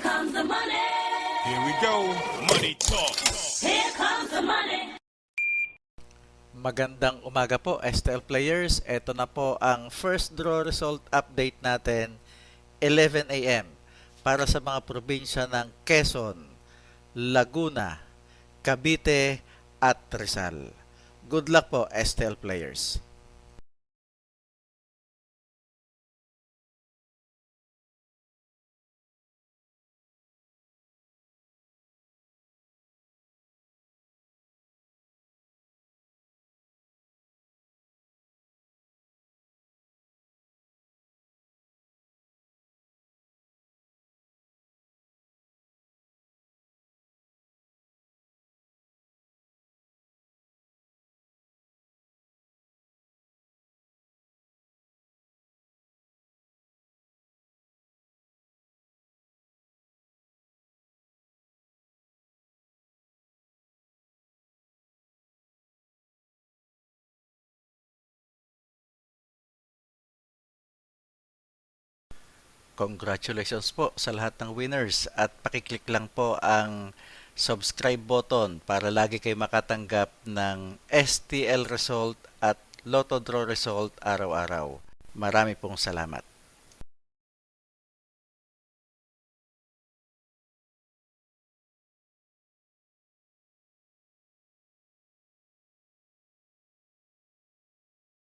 comes the money. Here we go. Money talk. Here comes the money. Magandang umaga po, STL players. Ito na po ang first draw result update natin, 11 a.m. para sa mga probinsya ng Quezon, Laguna, Cavite at Rizal. Good luck po, STL players. Congratulations po sa lahat ng winners at pakiclick lang po ang subscribe button para lagi kayo makatanggap ng STL result at Lotto Draw result araw-araw. Marami pong salamat.